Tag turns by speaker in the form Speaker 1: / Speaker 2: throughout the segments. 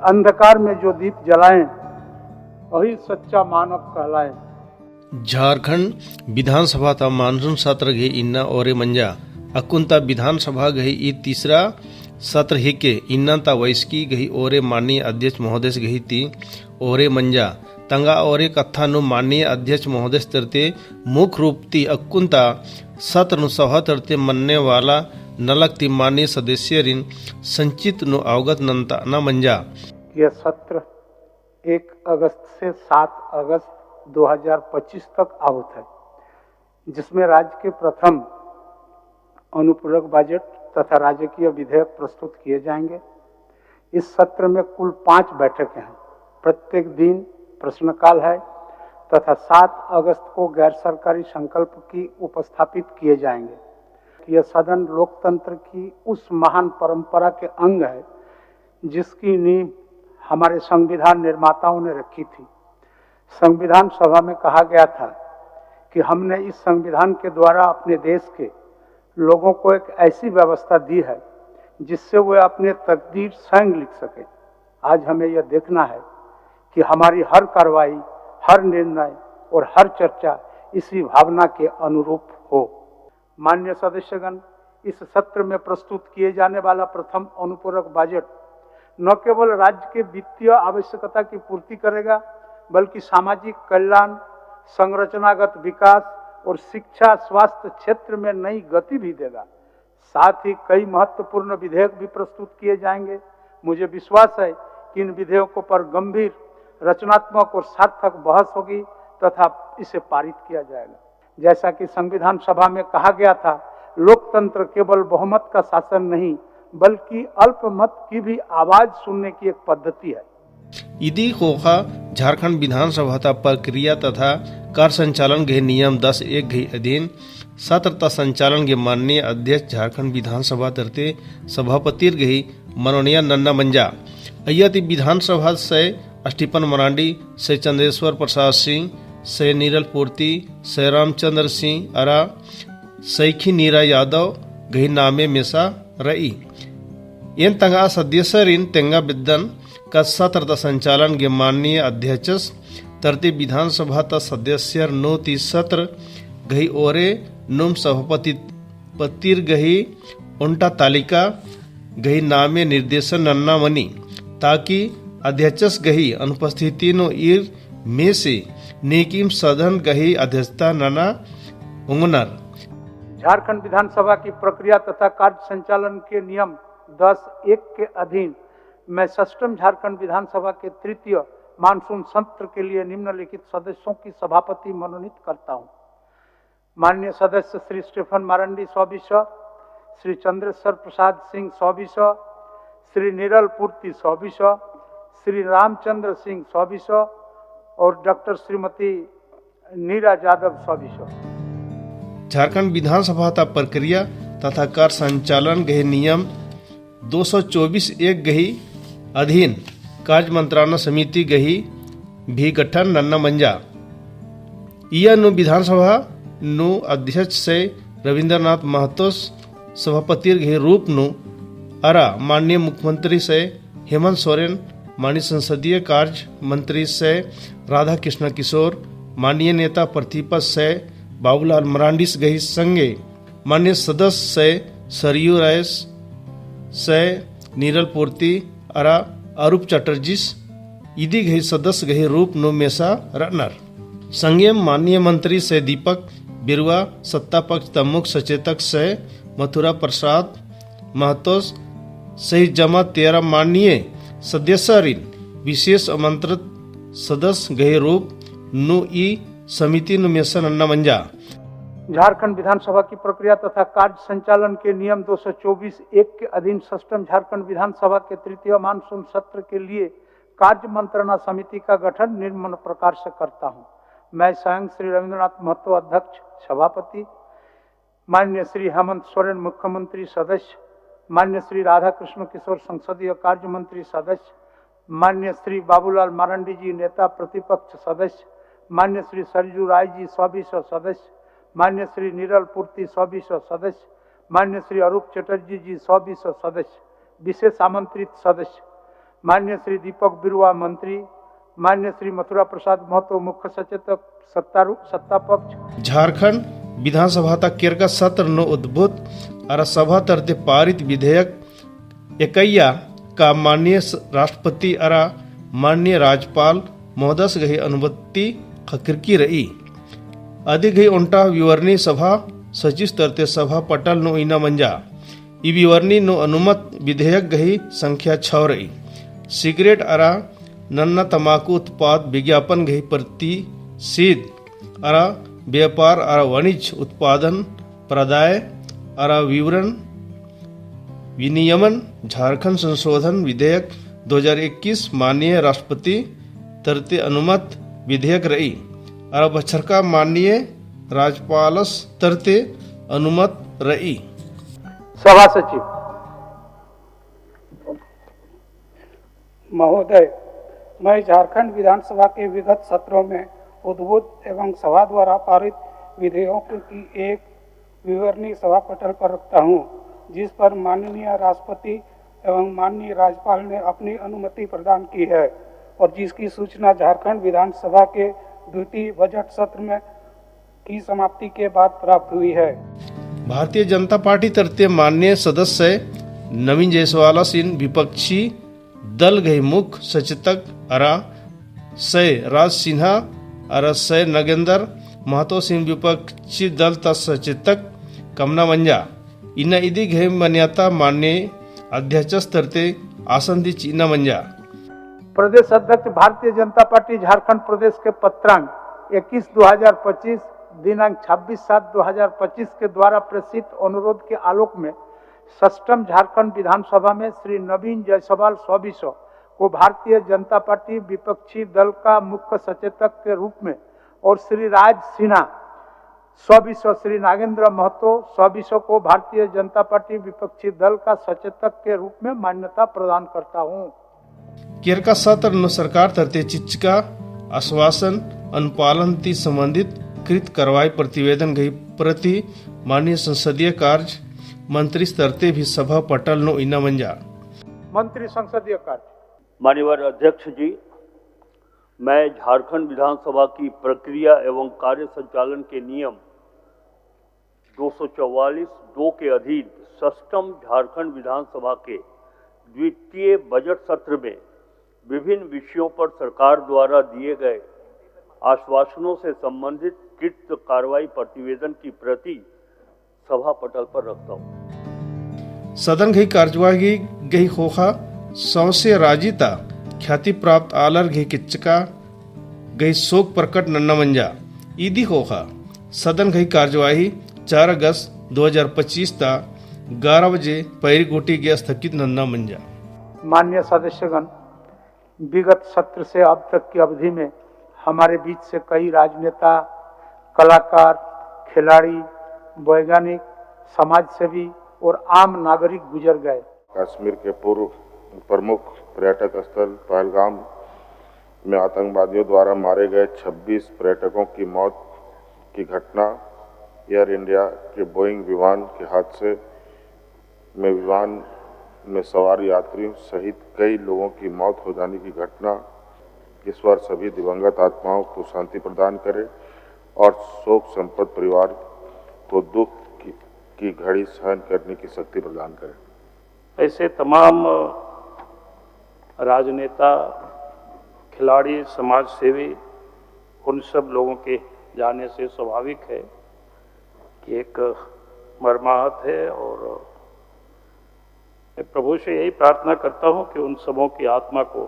Speaker 1: अंधकार में जो दीप जलाएं वही सच्चा मानव कहलाए।
Speaker 2: झारखंड विधानसभा ता मानसून सत्र घे इन्ना ओरे मंजा अकुंता विधानसभा गही ई तीसरा सत्र हिके इन्ना ता वैसकी गही ओरे माननीय अध्यक्ष महोदय गही ती ओरे मंजा तंगा ओरे कथा नु माननीय अध्यक्ष महोदय तरते मुख्य रूप ती अकुंता सत्र नु सभा तरते मनने वाला नलक ती माननीय सदस्य रिन संचित नु अवगत नंता न मंजा।
Speaker 1: यह सत्र 1 अगस्त से 7 अगस्त 2025 तक आहूत है, जिसमें राज्य के प्रथम अनुपूरक बजट तथा राजकीय विधेयक प्रस्तुत किए जाएंगे। इस सत्र में कुल 5 बैठकें हैं। प्रत्येक दिन प्रश्नकाल है तथा 7 अगस्त को गैर सरकारी संकल्प की उपस्थापित किए जाएंगे। यह सदन लोकतंत्र की उस महान परंपरा के अंग है जिसकी नींव हमारे संविधान निर्माताओं ने रखी थी। संविधान सभा में कहा गया था कि हमने इस संविधान के द्वारा अपने देश के लोगों को एक ऐसी व्यवस्था दी है जिससे वे अपने तकदीर स्वयं लिख सके। आज हमें यह देखना है कि हमारी हर कार्रवाई, हर निर्णय और हर चर्चा इसी भावना के अनुरूप हो। माननीय सदस्यगण, इस सत्र में प्रस्तुत किए जाने वाला प्रथम अनुपूरक बजट न केवल राज्य के वित्तीय आवश्यकता की पूर्ति करेगा, बल्कि सामाजिक कल्याण, संरचनागत विकास और शिक्षा, स्वास्थ्य क्षेत्र में नई गति भी देगा। साथ ही कई महत्वपूर्ण विधेयक भी प्रस्तुत किए जाएंगे। मुझे विश्वास है कि इन विधेयकों पर गंभीर, रचनात्मक और सार्थक बहस होगी तथा इसे पारित किया जाएगा। जैसा कि संविधान सभा में कहा गया था, लोकतंत्र केवल बहुमत का शासन नहीं बल्कि अल्पमत की भी आवाज सुनने की एक पद्धति है।
Speaker 2: इदी खोखा झारखंड विधानसभा ता प्रक्रिया तथा कार्य संचालन के नियम 10(1) के अधीन सत्र ता संचालन के माननीय अध्यक्ष झारखंड विधानसभा तरते सभापति गही मनोनिया नन्ना मंजा अयति विधानसभा से स्टीफन मरांडी से चंद्रेश्वर प्रसाद सिंह से नीरल पूर्ति से रामचंद्र सिंह अरा सैखी नीरा यादव गही नामे मेसा रई इन तंगा सदस्य रिन तेंगा विद्दन का सत्र ता संचालन के माननीय अध्यक्ष तरते विधानसभा ता सदस्य नो ती सत्र गही ओरे नुम सभापति पतिर गही उल्टा तालिका गही नामे निर्देशन नन्ना मनी ताकि अध्यक्ष गही अनुपस्थिति नो ईर में से नेकिम सदन गही अध्यक्षता नना उंगनर।
Speaker 1: झारखंड विधानसभा की प्रक्रिया तथा कार्य संचालन के नियम 10(1) के अधीन मैं षष्ठम झारखंड विधानसभा के तृतीय मानसून सत्र के लिए निम्नलिखित सदस्यों की सभापति मनोनीत करता हूं। माननीय सदस्य श्री स्टीफन मारंडी 100 श्री चंद्रेश्वर प्रसाद सिंह 100 श्री नीरल पूर्ति 100 श्री रामचंद्र सिंह 100 और डॉक्टर श्रीमती नीरा यादव 100।
Speaker 2: झारखंड विधानसभा ता प्रक्रिया तथा कार्य संचालन गहे नियम 224(1) गही अधीन कार्य मंत्रणा समिति गही भी गठन नन्ना मंजा यह नु विधानसभा नु अध्यक्ष से रविंद्रनाथ महतो सभापति गही रूप नु अरा माननीय मुख्यमंत्री से हेमंत सोरेन, माननीय संसदीय कार्य मंत्री से राधा कृष्ण किशोर, माननीय नेता प्रतिपक्ष से बाबूलाल मरांडी गही संगे माननीय सदस्य से सरयू राय से नीरल पूर्ति अरा अरूप चटर्जी इदी गही सदस्य गही रूप नु मेसा रनर संगे माननीय मंत्री से दीपक बिरुआ, सत्ता पक्ष तमुख सचेतक से मथुरा प्रसाद महतो सहित जमा 13 माननीय सदस्य ऋण विशेष आमंत्रित सदस्य गहे रूप नु ई समिति नु मेसा नन्ना मंजा।
Speaker 1: झारखंड विधानसभा की प्रक्रिया तथा कार्य संचालन के नियम 224(1) के अधीन षष्ठम झारखंड विधानसभा के तृतीय मानसून सत्र के लिए कार्य मंत्रणा समिति का गठन निम्न प्रकार से करता हूं। मैं स्वयं श्री रविंद्रनाथ महतो अध्यक्ष सभापति, माननीय श्री हेमंत सोरेन मुख्यमंत्री सदस्य, माननीय श्री राधा कृष्ण किशोर संसदीय कार्य मंत्री सदस्य, माननीय श्री बाबूलाल मारंडी जी नेता प्रतिपक्ष सदस्य, माननीय श्री सरयू राय जी 100 सदस्य, माननीय श्री नीरल पूर्ति 100 सदस्य, माननीय श्री अरूप चटर्जी जी 100 सदस्य, विशेष आमंत्रित सदस्य, मान्य श्री दीपक बिरुआ मंत्री, मान्य श्री मथुरा प्रसाद महतो मुख्य सचेतक सत्ता पक्ष।
Speaker 2: झारखंड विधानसभा ता केरका सत्र नो उद्भूत और सभा तरते पारित विधेयक एकैया का माननीय राष्ट्रपति और माननीय राज्यपाल महोदय गही अनुमति खकिरकी रही। अधिक ही उल्टा विवरणी सभा सचिव तरते सभा पटल नो इना मंजा ई विवरणी नो अनुमत विधेयक गही संख्या 6 रही। सिगरेट अरा नन्ना तमाकू उत्पाद विज्ञापन गही प्रतिषेध अरा व्यापार और वाणिज्य उत्पादन प्रदाय और विवरण विनियमन झारखंड संशोधन विधेयक 2021 माननीय राष्ट्रपति तरते अनुमत विधेयक रही और बछरका माननीय राज्यपाल तरते अनुमत रही।
Speaker 1: सभा सचिव महोदय, मैं झारखंड विधानसभा के विगत सत्रों में उद्भूत एवं सभा द्वारा पारित विधेयकों की एक विवरणी सभा पटल पर रखता हूं, जिस पर माननीय राष्ट्रपति एवं माननीय राज्यपाल ने अपनी अनुमति प्रदान की है और जिसकी सूचना झारखंड विधानसभा के द्वितीय बजट सत्र में की समाप्ति के बाद प्राप्त हुई है।
Speaker 2: भारतीय जनता पार्टी तरते माननीय सदस्य नवीन जायसवाल सिंह विपक्षी दल गई मुख्य सचेतक अरा सय राज सिन्हा अरा सय नगेंद्र महतो सिंह विपक्षी दल ता सचेतक कमना मंजा इना इदी घे मान्यता माननीय अध्यक्ष तरते आसन दी चीना मंजा।
Speaker 1: प्रदेश अध्यक्ष भारतीय जनता पार्टी झारखंड प्रदेश के पत्रांक 21/2025 दिनांक 26/7/2025 के द्वारा प्रेषित अनुरोध के आलोक में सष्टम झारखंड विधानसभा में श्री नवीन जायसवाल सौबिसो को भारतीय जनता पार्टी विपक्षी दल का मुख्य सचेतक के रूप में और श्री राज सिन्हा सौबिसो श्री नागेंद्र महतो सौबिसो को भारतीय जनता पार्टी विपक्षी दल का सचेतक के रूप में मान्यता प्रदान करता हूं।
Speaker 2: केरका सत्र न सरकार तरते चिच्का आश्वासन अनुपालन ती संबंधित कृत कार्रवाई प्रतिवेदन गई प्रति माननीय संसदीय कार्य मंत्री तरते भी सभा पटल नो इना मंजा।
Speaker 1: मंत्री संसदीय कार्य
Speaker 3: माननीय अध्यक्ष जी, मैं झारखंड विधानसभा की प्रक्रिया एवं कार्य संचालन के नियम 244(2) के अधीन सष्टम झारखंड विधानसभा के द्वितीय बजट सत्र में विभिन्न विषयों पर सरकार द्वारा दिए गए आश्वासनों से संबंधित कृत कार्रवाई प्रतिवेदन की प्रति सभा पटल पर रखता हूँ।
Speaker 2: सदन घी कार्यवाही गई खोखा सौसे राजिता ख्याति प्राप्त आलर घी किच्चका गई शोक प्रकट नन्ना मंजा ईदी खोखा सदन घी कार्यवाही 4 अगस्त 2025 ता 11 बजे पैरी गोटी गया स्थगित नन्ना मंजा।
Speaker 1: माननीय सदस्यगण, विगत सत्र से अब तक की अवधि में हमारे बीच से कई राजनेता, कलाकार, खिलाड़ी, वैज्ञानिक, समाजसेवी और आम नागरिक गुजर गए।
Speaker 4: कश्मीर के पूर्व प्रमुख पर्यटक स्थल पहलगाम में आतंकवादियों द्वारा मारे गए 26 पर्यटकों की मौत की घटना, एयर इंडिया के बोइंग विमान के हादसे में विमान में सवार यात्रियों सहित कई लोगों की मौत हो जाने की घटना, ईश्वर सभी दिवंगत आत्माओं को शांति प्रदान करे और शोक संपन्न परिवार को दुख की घड़ी सहन करने की शक्ति प्रदान करे।
Speaker 5: ऐसे तमाम राजनेता, खिलाड़ी, समाज सेवी, उन सब लोगों के जाने से स्वाभाविक है कि एक मर्माहत है और मैं प्रभु से यही प्रार्थना करता हूं कि उन सबों की आत्मा को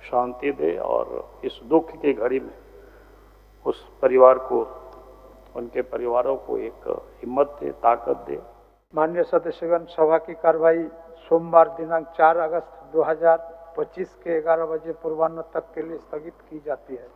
Speaker 5: शांति दे और इस दुख की घड़ी में उस परिवार को, उनके परिवारों को एक हिम्मत दे, ताकत दे।
Speaker 1: माननीय सदस्यगण, सभा की कार्रवाई सोमवार दिनांक 4 अगस्त 2025 के 11 बजे पूर्वाह्न तक के लिए स्थगित की जाती है।